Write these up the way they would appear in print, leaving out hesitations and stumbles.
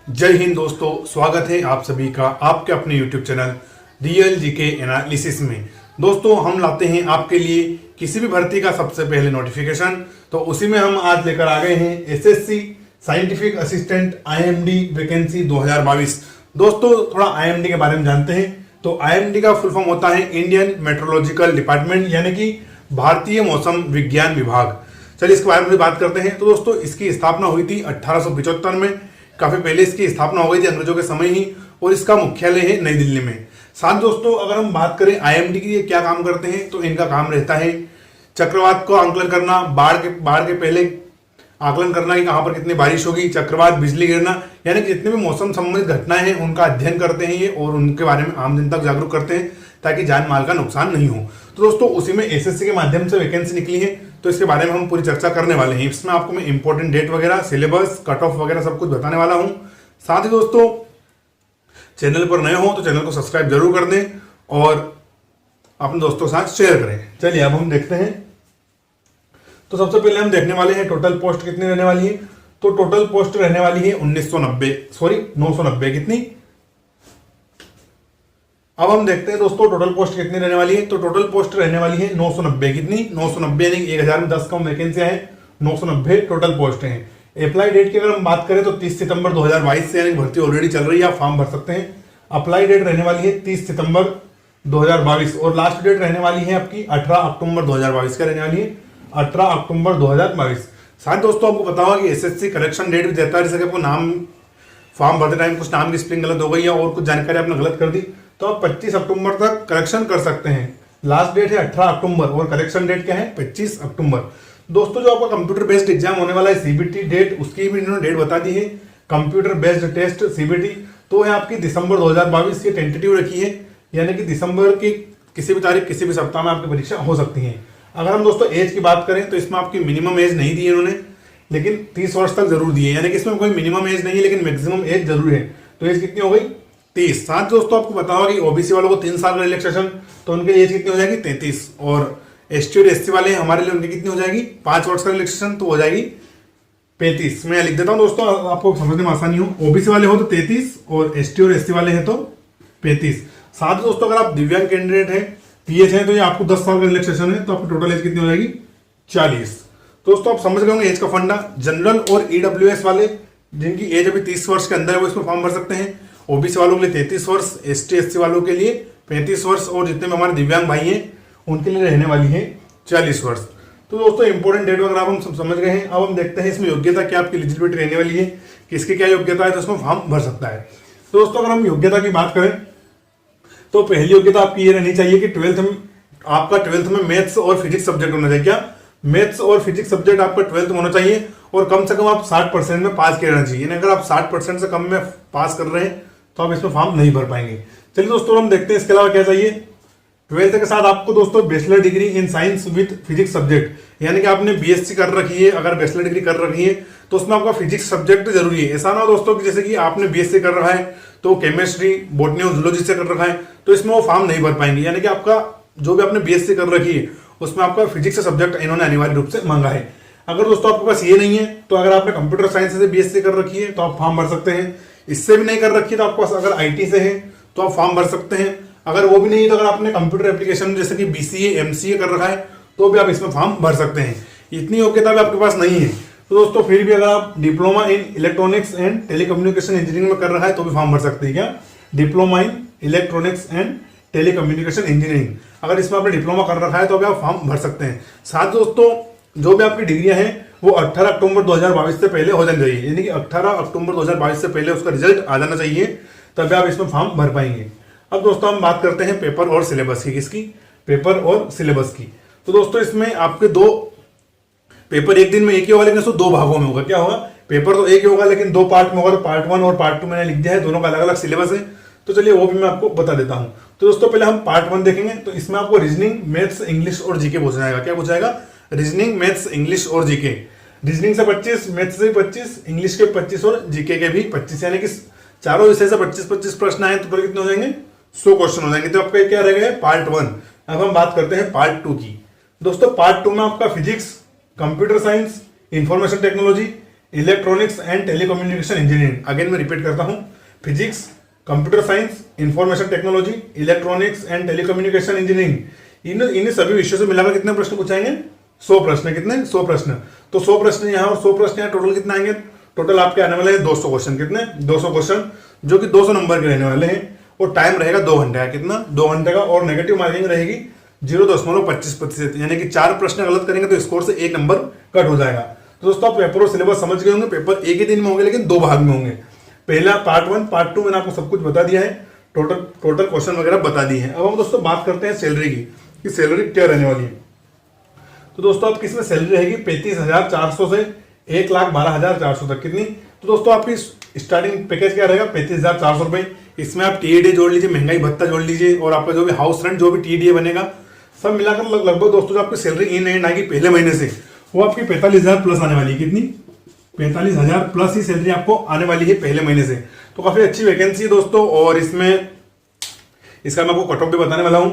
जय हिंद दोस्तों, स्वागत है आप सभी का आपके अपने YouTube channel real GK analysis में। दोस्तों हम लाते हैं आपके लिए किसी भी भर्ती का सबसे पहले नोटिफिकेशन। तो उसी में हम आज लेकर आ गए हैं SSC scientific assistant IMD vacancy 2022। दोस्तों थोड़ा आईएमडी के बारे में जानते हैं। तो आईएमडी का फुल फॉर्म होता है इंडियन मेट्रोलॉजिकल डिपार्टमेंट, यानी कि भारतीय मौसम विज्ञान विभाग। चलिए इसके बारे में बात करते हैं। तो दोस्तों इसकी स्थापना हुई थी 1875 में, काफी पहले इसकी स्थापना हो गई थी अंग्रेजों के समय ही, और इसका मुख्यालय है नई दिल्ली में। साथ दोस्तों अगर हम बात करें आईएमडी के लिए क्या काम करते हैं, तो इनका काम रहता है चक्रवात को आंकलन करना, बाढ़ के पहले आकलन करना कि कहां पर कितनी बारिश होगी, चक्रवात, बिजली गिरना, यानी कि जितने भी मौसम संबंधित घटनाएं हैं उनका अध्ययन करते हैं ये, और उनके बारे में आम जनता को जागरूक करते हैं ताकि जान माल का नुकसान नहीं हो। तो दोस्तों उसी में एसएससी के माध्यम से वैकेंसी निकली है, तो इसके बारे में हम पूरी चर्चा करने वाले हैं। इसमें आपको मैं इंपॉर्टेंट डेट वगैरह, सिलेबस, कट ऑफ वगैरह सब कुछ बताने वाला हूं। साथ ही दोस्तों चैनल पर नए हो तो चैनल को सब्सक्राइब जरूर कर दें और अपने दोस्तों के साथ शेयर करें। चलिए अब हम देखते हैं। तो सबसे पहले हम देखने वाले हैं टोटल पोस्ट कितनी रहने वाली है। तो टोटल पोस्ट रहने वाली है 990 कितनी। अब हम देखते हैं दोस्तों टोटल पोस्ट कितनी रहने वाली है। तो टोटल पोस्ट रहने वाली है 990 कितनी, 990 यानी 1000 में 10 कम वैकेंसियां हैं, 990 टोटल पोस्ट हैं। अप्लाई डेट की अगर हम बात करें तो 30 सितंबर 2022 से, यानी भर्ती ऑलरेडी चल रही है, आप फॉर्म भर सकते हैं। अप्लाई डेट रहने वाली है 30 सितंबर 2022 और लास्ट डेट रहने वाली है आपकी 18 अक्टूबर 2022 का रहने वाली है, 18 अक्टूबर 2022। साथ दोस्तों आपको पता होगा कि एसएससी करेक्शन डेट भी देता है, जैसे कि आपको नाम फॉर्म भरते टाइम कुछ नाम की स्पेलिंग गलत हो गई है और कुछ जानकारी आपने गलत कर दी, तो आप 25 अक्टूबर तक करेक्शन कर सकते हैं। लास्ट डेट है 18 अक्टूबर और करेक्शन डेट क्या है 25 अक्टूबर। दोस्तों जो आपका कंप्यूटर बेस्ड एग्जाम होने वाला है सीबीटी डेट, उसकी भी इन्होंने डेट बता दी है। कंप्यूटर बेस्ड टेस्ट सीबीटी तो है आपकी दिसंबर 2022 की टेंटेटिव रखी है, यानी कि दिसंबर की किसी भी तारीख किसी भी सप्ताह में आपकी परीक्षा हो सकती है। अगर हम दोस्तों एज की बात करें तो इसमें आपकी मिनिमम एज नहीं दी है इन्होंने, लेकिन 30 वर्ष तक जरूर दी है, यानी कि इसमें कोई मिनिमम एज नहीं है लेकिन मैक्सिमम एज जरूर है। तो एज कितनी हो गई 30। साथ दोस्तों आपको पता होगा कि ओबीसी वालों को 3 साल का रिलैक्सेशन, तो उनकी एज कितनी हो जाएगी 33, और एसटी और एससी वाले हमारे लिए उनकी कितनी हो जाएगी 5 वर्ष का रिलैक्सेशन, तो हो जाएगी 35। मैं लिख देता हूं दोस्तों आपको समझने में आसानी हो। ओबीसी वाले हो तो 33 और एसटी और एससी वाले हैं तो 35। साथ दोस्तों अगर आप दिव्यांग कैंडिडेट हैं, पीएच है, तो ये आपको 10 साल का रिलैक्सेशन है, तो आपकी टोटल एज कितनी हो जाएगी 40। दोस्तों आप समझ गए होंगे एज का फंडा। जनरल और ईडब्ल्यूएस वाले जिनकी एज अभी 30 वर्ष के अंदर है वो इसमें फॉर्म भर सकते हैं। ओबीसी वालों के लिए 33 वर्ष, एसटी एससी वालों के लिए 35 वर्ष, और जितने भी हमारे दिव्यांग भाई हैं उनके लिए रहने वाली है 40 वर्ष। तो दोस्तों इंपॉर्टेंट डेट वगैरह हम सब समझ गए हैं। अब हम देखते हैं इसमें योग्यता क्या आपकी एलिजिबिलिटी रहने वाली है, किसकी क्या योग्यता है, तो इसमें फॉर्म भर सकता है। तो दोस्तों अगर हम योग्यता की बात करें तो पहली योग्यता आपकी ये रहनी चाहिए कि आपका 12th में मैथ्स और फिजिक्स सब्जेक्ट होना चाहिए। क्या मैथ्स और फिजिक्स सब्जेक्ट आपका 12th में होना चाहिए, और कम से कम आप 60% में पास करना चाहिए। यानी अगर आप 60% से कम में पास कर रहे हैं तो आप इसमें फॉर्म नहीं भर पाएंगे। चलिए दोस्तों हम देखते हैं इसके अलावा क्या चाहिए। 12th के साथ आपको दोस्तों bachelor degree in science with physics subject, यानी कि आपने बीएससी कर रखी है, अगर बैचलर डिग्री कर रखी है तो उसमें आपका फिजिक्स सब्जेक्ट जरूरी है। ऐसा ना हो दोस्तों कि जैसे कि आपने बीएससी कर रहा है तो केमिस्ट्री, बॉटनी और जूलॉजी से कर रखा है, तो इसमें वो फॉर्म नहीं भर पाएंगे। यानी कि आपका जो भी आपने बीएससी कर रखी है उसमें आपका फिजिक्स का सब्जेक्ट इन्होंने अनिवार्य रूप से मांगा है। अगर दोस्तों आपके पास ये नहीं है तो अगर आपने कंप्यूटर साइंस से बीएससी कर रखी है तो आप फॉर्म भर सकते हैं। इससे भी नहीं कर रखी है तो आपके पास अगर आईटी से है तो आप फॉर्म भर सकते हैं। अगर वो भी नहीं है तो अगर आपने कंप्यूटर एप्लीकेशन जैसे कि बीसीए, एमसीए कर रखा है तो भी आप इसमें फॉर्म भर सकते हैं। इतनी योग्यता भी आपके पास नहीं है तो दोस्तों फिर भी अगर आप diploma in electronics and telecommunication engineering में कर रखा है तो भी फॉर्म भर सकते हैं। क्या diploma in electronics and telecommunication engineering, अगर इसमें आपने डिप्लोमा कर रखा है तो भी आप फॉर्म भर सकते हैं। साथ दोस्तों जो भी आपकी डिग्रियां हैं वो 18 अक्टूबर 2022 से पहले हो जानी चाहिए, यानी कि 18 अक्टूबर 2022 से पहले उसका रिजल्ट आ जाना चाहिए, तभी आप इसमें फॉर्म भर पाएंगे। अब दोस्तों हम बात करते हैं पेपर और सिलेबस की। किसकी? पेपर और सिलेबस की। तो दोस्तों इसमें आपके 2 पेपर एक दिन में एक ही होगा, लेकिन इसको 2 भागों में होगा। क्या होगा? पेपर तो एक ही होगा लेकिन 2 पार्ट में होगा। तो पार्ट 1 और पार्ट 2 मैंने लिख दिया है, दोनों का अलग अलग सिलेबस है, तो चलिए वो भी मैं आपको बता देता हूं। तो दोस्तों पहले हम पार्ट 1 देखेंगे। तो इसमें आपको रीजनिंग, मैथ्स, इंग्लिश और जीके पूछा जाएगा। क्या पूछा जाएगा? रीजनिंग, मैथ्स, इंग्लिश और जीके। रीजनिंग से 25, मैथ्स से 25, इंग्लिश के 25 और जीके के भी 25, यानी कि चारों विषय से 25-25 प्रश्न आए तो कितने हो जाएंगे? 100 क्वेश्चन हो जाएंगे। तो आपका क्या रह गया? पार्ट 1। अब हम बात करते हैं पार्ट 2 की। दोस्तों पार्ट 2 में आपका physics, computer science, information technology, electronics and telecommunication engineering, again मैं रिपीट करता हूं, physics, computer science, information technology, electronics and telecommunication engineering, इन सभी विषयों से मिलाकर कितने प्रश्न पूछाएंगे? 100 प्रश्न। कितने? 100 प्रश्न। तो 100 प्रश्न यहाँ और 100 प्रश्न यहाँ, टोटल कितना आएंगे? टोटल आपके आने वाले हैं 200 क्वेश्चन। कितने? 200 क्वेश्चन, जो कि 200 नंबर के रहने वाले हैं, और टाइम रहेगा 2 घंटे का। कितना? 2 घंटे का। और नेगेटिव मार्किंग रहेगी 0.25%, यानी कि 4 प्रश्न गलत करेंगे तो स्कोर से 1 नंबर कट हो जाएगा। तो दोस्तों आप पेपर और सिलेबस समझ गए होंगे। पेपर एक ही दिन में होंगे, लेकिन 2 भाग में होंगे। पहला पार्ट 1, पार्ट 2 मैंने आपको सब कुछ बता दिया है, टोटल क्वेश्चन वगैरह बता दिए हैं। अब हम दोस्तों बात करते हैं सैलरी की, कि सैलरी क्या रहने वाली है। तो दोस्तों आपकी इसमें सैलरी रहेगी 35,400 से 1,12,400 तक। कितनी? तो दोस्तों आपकी स्टार्टिंग पैकेज क्या रहेगा? 35,400 रुपए। इसमें आप टीएडीए जोड़ लीजिए, महंगाई भत्ता जोड़ लीजिए, और आपका जो भी हाउस रेंट, जो भी टीडीए बनेगा, सब मिलाकर लगभग दोस्तों जो आपकी सैलरी इन एंड आएगी पहले महीने से, वो आपकी 45,000 प्लस आने वाली है। कितनी? 45,000 प्लस ही सैलरी आपको आने वाली है पहले महीने से। तो काफी अच्छी वैकेंसी है दोस्तों, और इसमें इसका मैं आपको कट ऑफ भी बताने वाला हूँ।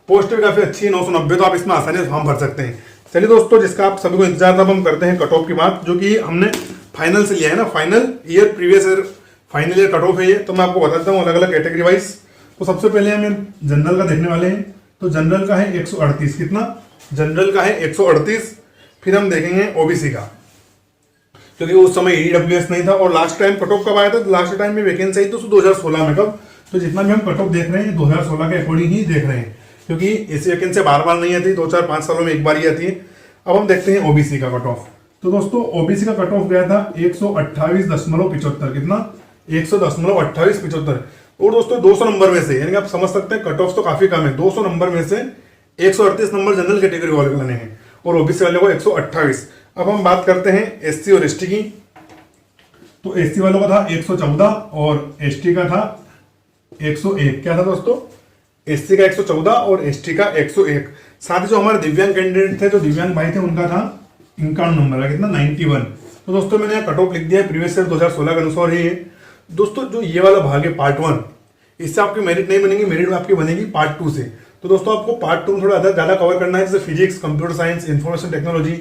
पोस्ट भी काफी अच्छी है, 990, तो आप इसमें आसानी से फॉर्म भर सकते हैं। चलिए दोस्तों, जिसका आप सभी को इंतजार था, हम करते हैं कट ऑफ की बात, जो कि हमने फाइनल से लिया है ना, final year previous year final year cut off है ये। तो मैं आपको बता देता हूँ अलग अलग कैटेगरी वाइज। तो सबसे पहले हमें जनरल का देखने वाले हैं। तो जनरल का है 138। कितना? जनरल का है 138। फिर हम देखेंगे ओबीसी का, क्योंकि उस समय ईडब्ल्यूएस नहीं था, और लास्ट टाइम कट ऑफ कब आया था? लास्ट टाइम में वैकेंसी आई तो 2016 में। कब? तो जितना भी हम कट ऑफ देख रहे हैं 2016 के अकॉर्डिंग ही देख रहे हैं, क्योंकि ऐसी वैकेंसी बार बार नहीं आती, 2-4-5 सालों में एक बार ही आती है। अब हम देखते हैं ओबीसी का कट ऑफ। तो दोस्तों ओबीसी का कट ऑफ गया था 128.75। कितना? 100.2875। और दोस्तों 200 नंबर में से, यानी कि आप समझ सकते हैं कट ऑफ तो काफी कम है। 200 नंबर में से 138 नंबर जनरल कैटेगरी वाले को लेने हैं, और ओबीसी वाले को 128। अब हम बात करते हैं एससी और एसटी की। तो एससी वालों का था 114 और एसटी का था 101। क्या था दोस्तों? एससी का 114 और एसटी का 101। साथ ही जो हमारे दिव्यांग कैंडिडेट थे, जो दिव्यांग भाई थे, उनका था 51 नंबर का। कितना? 91। तो दोस्तों मैंने यहाँ कट ऑफ लिख दिया है प्रीवियस ईयर 2016 के अनुसार ही है। दोस्तों जो ये वाला भाग है पार्ट 1, इससे आपकी मेरिट नहीं बनेगी, मेरिट आपकी बनेगी पार्ट 2 से। तो दोस्तों आपको पार्ट 2 में थोड़ा ज्यादा कवर करना है, जैसे physics, computer science, information technology,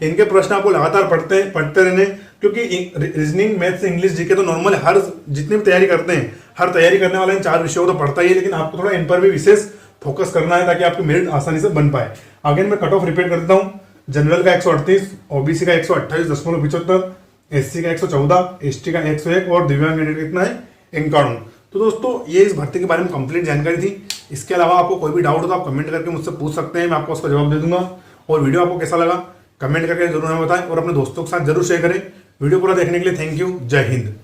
इनके प्रश्न आपको लगातार पढ़ते रहने, क्योंकि रीजनिंग, मैथ्स, इंग्लिश, जीके तो नॉर्मल हर जितनी भी तैयारी करते हैं, हर तैयारी करने वाले इन 4 विषयों को तो पढ़ता ही है, लेकिन आपको थोड़ा इन पर भी विशेष फोकस करना है, ताकि आपकी मेरिट आसानी से बन पाए। अगेन मैं कट ऑफ रिपीट कर देता हूँ। जनरल का 138, ओबीसी का 128.75, एससी का 114, एसटी का 101, और दिव्यांग कैंडिडेट कितना है? 51। तो दोस्तों ये इस भर्ती के बारे में कंप्लीट जानकारी थी। इसके अलावा आपको कोई भी डाउट हो तो आप कमेंट करके मुझसे पूछ सकते हैं, मैं आपको उसका जवाब दे दूंगा। और वीडियो आपको कैसा लगा कमेंट करके जरूर हमें बताएं, और अपने दोस्तों के साथ जरूर शेयर करें। वीडियो पूरा देखने के लिए थैंक यू। जय हिंद।